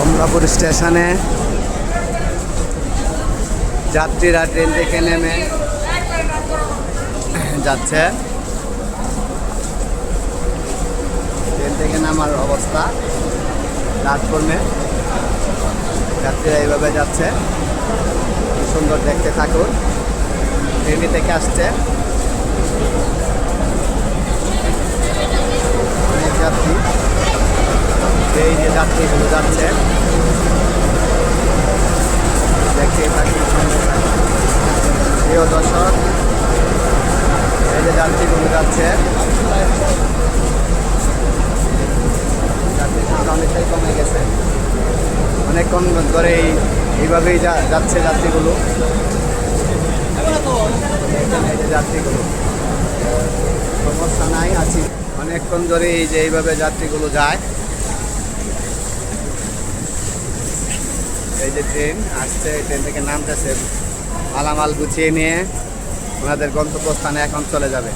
কমলাপুর স্টেশনে যাত্রীরা ট্রেন থেকে নেমে যাচ্ছে। ট্রেন থেকে নামার অবস্থা প্ল্যাটফর্মে যাত্রীরা এইভাবে যাচ্ছে। সুন্দর দেখতে থাকুন। ট্রেনে থেকে আসছে অনেক যাত্রী। এই যে যাত্রীগুলো যাচ্ছে দেখতে থাকুন। প্রিয় দর্শক, এই যে যাত্রীগুলো যাচ্ছে, যাত্রীর সংখ্যা অনেকটাই কমে গেছে। অনেকক্ষণ ধরে এইভাবেই যাচ্ছে যাত্রীগুলো। এই যে যাত্রীগুলো, সমস্যা নাই, আছি। অনেকক্ষণ ধরে এই যে এইভাবে যাত্রীগুলো যায়। এই যে ট্রেন আসছে, ট্রেন থেকে নামতেছে, মালামাল গুছিয়ে নিয়ে ওনাদের গন্তব্যস্থানে এখন চলে যাবে।